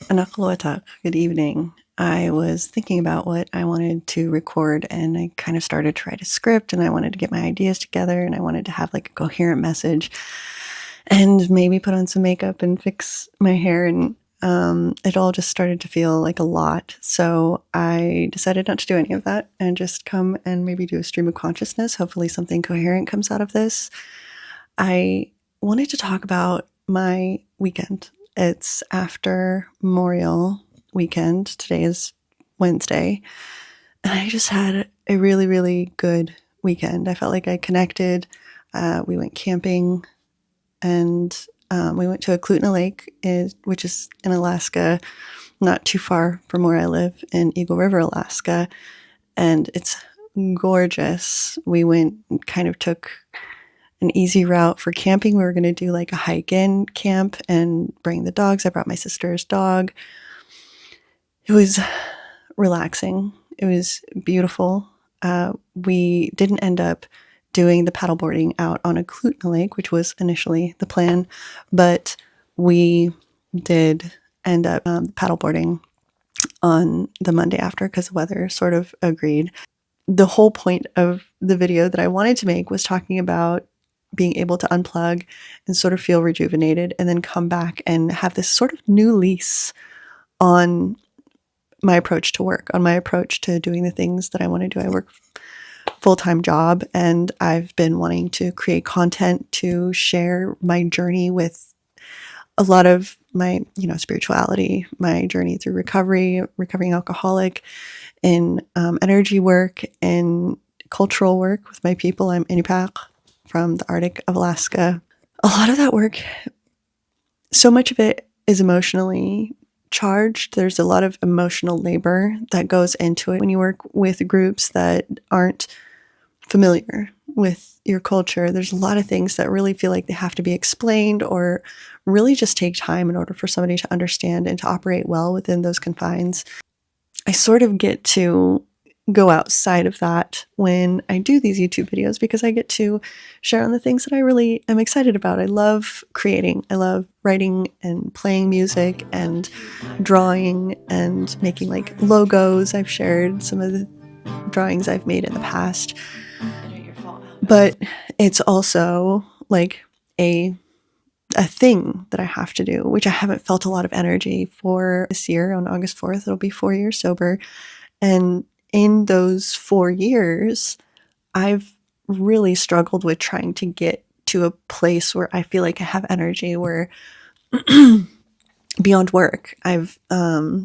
Anakluatak, good evening. I was thinking about what I wanted to record, and I kind of started to write a script, and I wanted to get my ideas together, and I wanted to have like a coherent message, and maybe put on some makeup and fix my hair, and it all just started to feel like a lot. So I decided not to do any of that and just come and maybe do a stream of consciousness. Hopefully, something coherent comes out of this. I wanted to talk about my weekend. It's after Memorial weekend. Today is Wednesday. And I just had a really, really good weekend. I felt like I connected. We went camping and we went to Eklutna Lake, which is in Alaska, not too far from where I live in Eagle River, Alaska. And it's gorgeous. We went and kind of took an easy route for camping. We were going to do like a hike in camp and bring the dogs. I brought my sister's dog. It was relaxing. It was beautiful. We didn't end up doing the paddleboarding out on Eklutna Lake, which was initially the plan, but we did end up paddleboarding on the Monday after because the weather sort of agreed. The whole point of the video that I wanted to make was talking about being able to unplug and sort of feel rejuvenated and then come back and have this sort of new lease on my approach to work, on my approach to doing the things that I want to do. I work full-time job and I've been wanting to create content to share my journey with a lot of my, spirituality, my journey through recovery, recovering alcoholic, in energy work, in cultural work with my people. I'm Inupiaq from the Arctic of Alaska. A lot of that work, so much of it is emotionally charged. There's a lot of emotional labor that goes into it when you work with groups that aren't familiar with your culture. There's a lot of things that really feel like they have to be explained or really just take time in order for somebody to understand and to operate well within those confines. I sort of get to go outside of that when I do these YouTube videos because I get to share on the things that I really am excited about. I love creating. I love writing and playing music and drawing and making like logos. I've shared some of the drawings I've made in the past. But it's also like a thing that I have to do, which I haven't felt a lot of energy for this year. On August 4th, it'll be 4 years sober. And in those 4 years, I've really struggled with trying to get to a place where I feel like I have energy, where beyond work. I've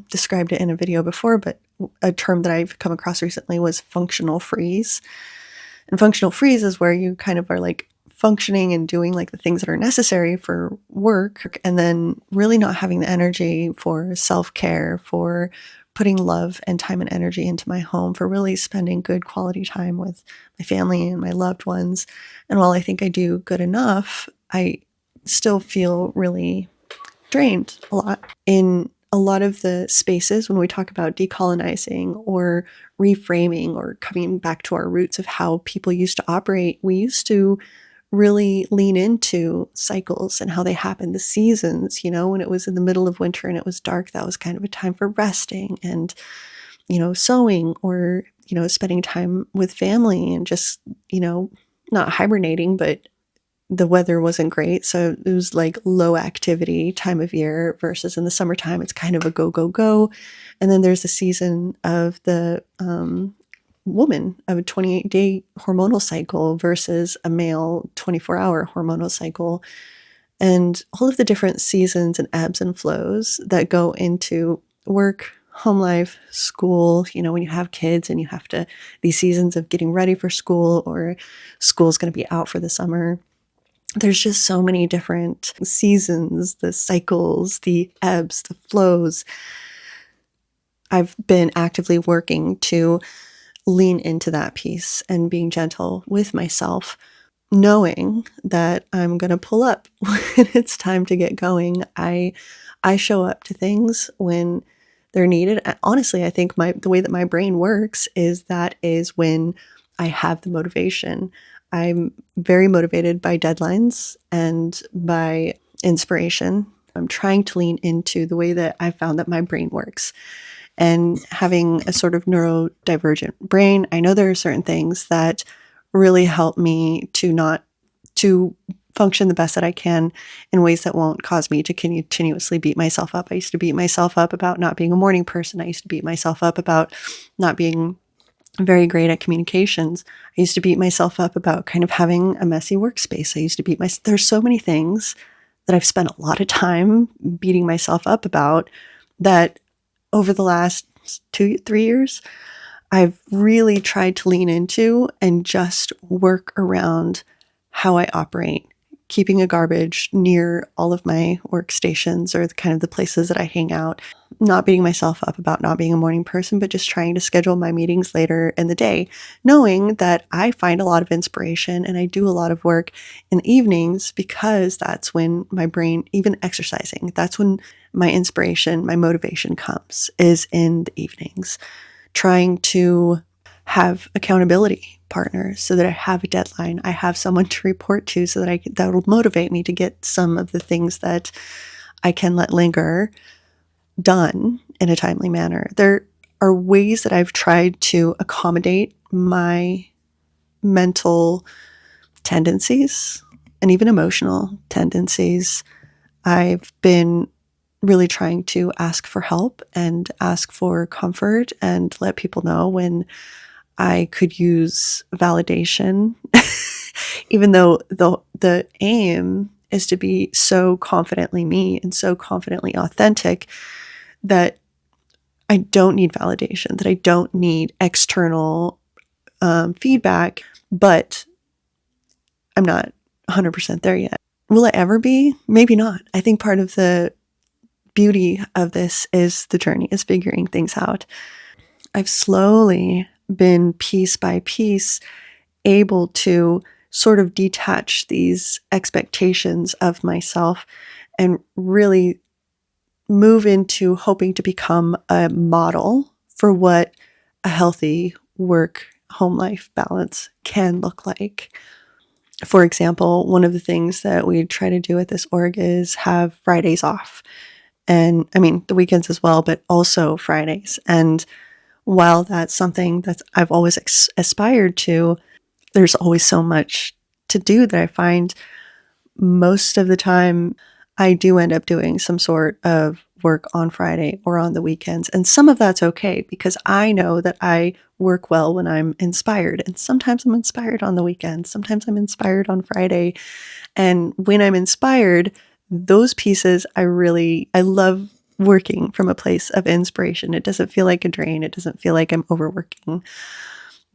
described it in a video before, but a term that I've come across recently was functional freeze. And functional freeze is where you kind of are like functioning and doing like the things that are necessary for work, and then really not having the energy for self-care, for putting love and time and energy into my home, for really spending good quality time with my family and my loved ones. And while I think I do good enough, I still feel really drained a lot. In a lot of the spaces when we talk about decolonizing or reframing or coming back to our roots of how people used to operate, we used to really lean into cycles and how they happen, the seasons. When it was in the middle of winter and it was dark, that was kind of a time for resting and, sewing, or, spending time with family and just, not hibernating, but the weather wasn't great. So it was like low activity time of year, versus in the summertime, it's kind of a go, go, go. And then there's the season of the woman of a 28-day hormonal cycle versus a male 24-hour hormonal cycle. And all of the different seasons and ebbs and flows that go into work, home life, school, when you have kids and you have to, these seasons of getting ready for school, or school's going to be out for the summer. There's just so many different seasons, the cycles, the ebbs, the flows. I've been actively working to lean into that piece and being gentle with myself, knowing that I'm going to pull up when it's time to get going. I show up to things when they're needed. Honestly, I think the way that my brain works is when I have the motivation. I'm very motivated by deadlines and by inspiration. I'm trying to lean into the way that I found that my brain works. And having a sort of neurodivergent brain, I know there are certain things that really help me to function the best that I can in ways that won't cause me to continuously beat myself up. I used to beat myself up about not being a morning person. I used to beat myself up about not being very great at communications. I used to beat myself up about kind of having a messy workspace. I used to there's so many things that I've spent a lot of time beating myself up about that over the last 3 years, I've really tried to lean into and just work around how I operate, keeping a garbage near all of my workstations or the places that I hang out, not beating myself up about not being a morning person, but just trying to schedule my meetings later in the day, knowing that I find a lot of inspiration and I do a lot of work in the evenings because that's when my brain, even exercising, that's when my inspiration, my motivation comes, is in the evenings. Trying to have accountability partners so that I have a deadline. I have someone to report to so that that will motivate me to get some of the things that I can let linger done in a timely manner. There are ways that I've tried to accommodate my mental tendencies and even emotional tendencies. I've been really trying to ask for help and ask for comfort and let people know when I could use validation, even though the aim is to be so confidently me and so confidently authentic that I don't need validation, that I don't need external feedback, but I'm not 100% there yet. Will I ever be? Maybe not. I think part of the beauty of this is the journey, is figuring things out. I've slowly been piece by piece able to sort of detach these expectations of myself and really move into hoping to become a model for what a healthy work home life balance can look like. For example, one of the things that we try to do at this org is have Fridays off. And I mean, the weekends as well, but also Fridays. And while that's something that I've always aspired to, there's always so much to do that I find most of the time I do end up doing some sort of work on Friday or on the weekends. And some of that's okay because I know that I work well when I'm inspired. And sometimes I'm inspired on the weekend. Sometimes I'm inspired on Friday. And when I'm inspired, those pieces I love working from a place of inspiration. It doesn't feel like a drain. It doesn't feel like I'm overworking.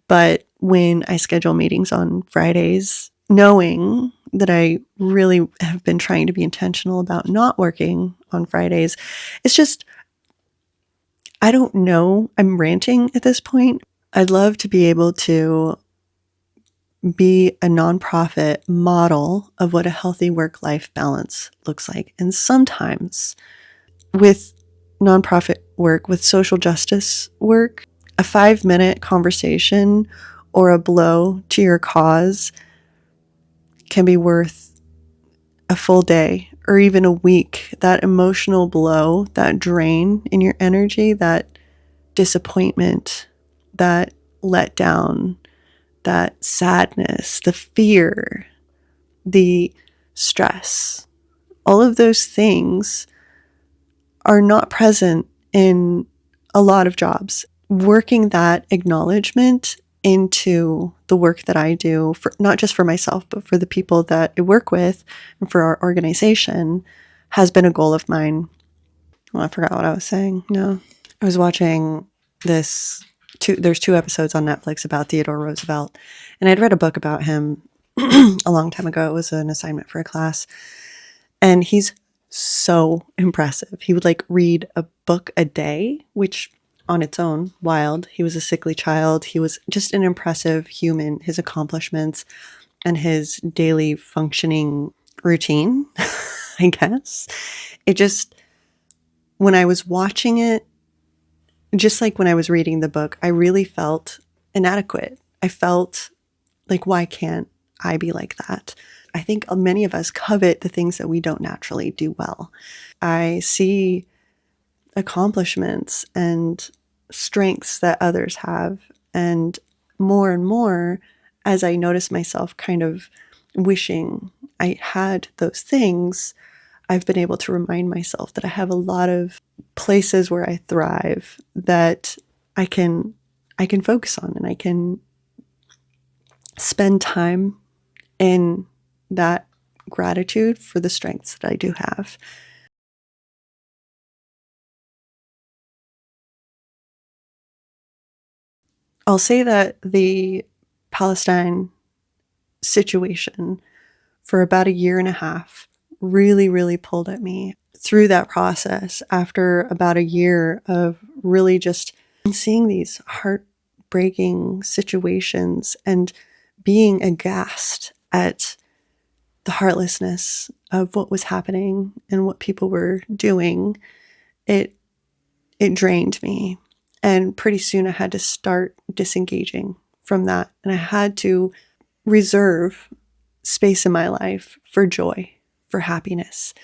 But when I schedule meetings on Fridays, knowing that I really have been trying to be intentional about not working on Fridays, it's just, I don't know. I'm ranting at this point. I'd love to be able to be a nonprofit model of what a healthy work-life balance looks like. And sometimes with nonprofit work, with social justice work, a 5-minute conversation or a blow to your cause can be worth a full day or even a week. That emotional blow, that drain in your energy, that disappointment, that letdown, that sadness, the fear, the stress, all of those things are not present in a lot of jobs. Working that acknowledgement into the work that I do, for not just for myself, but for the people that I work with and for our organization, has been a goal of mine. Well, I forgot what I was saying. No, I was watching there's 2 episodes on Netflix about Theodore Roosevelt, and I'd read a book about him a long time ago. It was an assignment for a class, and he's so impressive. He would read a book a day, which on its own, wild. He was a sickly child. He was just an impressive human. His accomplishments and his daily functioning routine, I guess. It just, when I was watching it, just like when I was reading the book, I really felt inadequate. I felt like, why can't I be like that? I think many of us covet the things that we don't naturally do well. I see accomplishments and strengths that others have, and more as I notice myself kind of wishing I had those things, I've been able to remind myself that I have a lot of places where I thrive that I can focus on, and I can spend time in that gratitude for the strengths that I do have. I'll say that the Palestine situation for about a year and a half really pulled at me. Through that process, after about a year of really just seeing these heartbreaking situations and being aghast at the heartlessness of what was happening and what people were doing, it drained me. And pretty soon I had to start disengaging from that. And I had to reserve space in my life for joy, for happiness.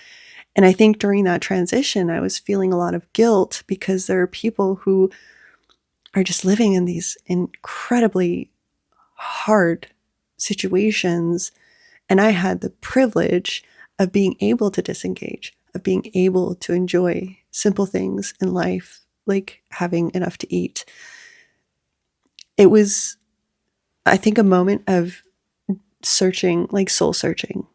And I think during that transition, I was feeling a lot of guilt because there are people who are just living in these incredibly hard situations. And I had the privilege of being able to disengage, of being able to enjoy simple things in life, like having enough to eat. It was, I think, a moment of searching, like soul searching,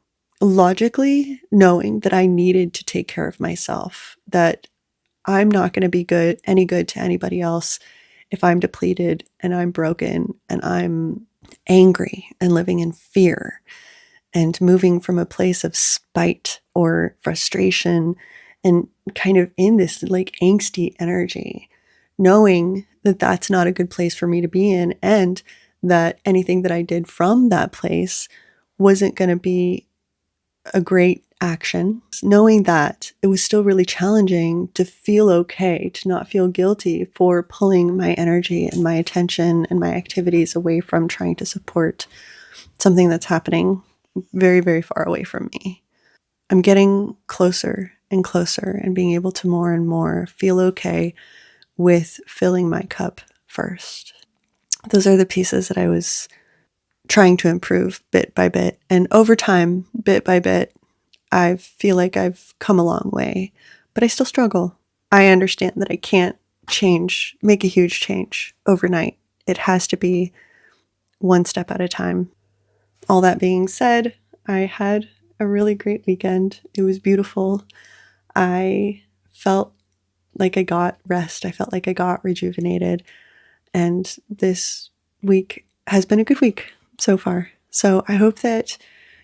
logically knowing that I needed to take care of myself, that I'm not going to be any good to anybody else if I'm depleted and I'm broken and I'm angry and living in fear and moving from a place of spite or frustration and kind of in this like angsty energy, knowing that that's not a good place for me to be in, and that anything that I did from that place wasn't going to be a great action. Knowing that, it was still really challenging to feel okay, to not feel guilty for pulling my energy and my attention and my activities away from trying to support something that's happening very far away from me. I'm getting closer and closer and being able to more and more feel okay with filling my cup first. Those are the pieces that I was trying to improve bit by bit. And over time, bit by bit, I feel like I've come a long way, but I still struggle. I understand that I can't make a huge change overnight. It has to be one step at a time. All that being said, I had a really great weekend. It was beautiful. I felt like I got rest. I felt like I got rejuvenated. And this week has been a good week so far. So I hope that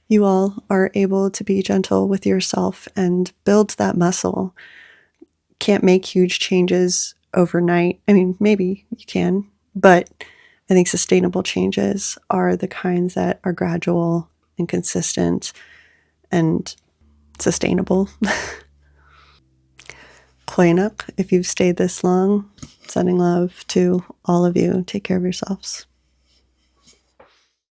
you all are able to be gentle with yourself and build that muscle. Can't make huge changes overnight. I mean, maybe you can, but I think sustainable changes are the kinds that are gradual and consistent and sustainable. Koinak, if you've stayed this long, sending love to all of you. Take care of yourselves.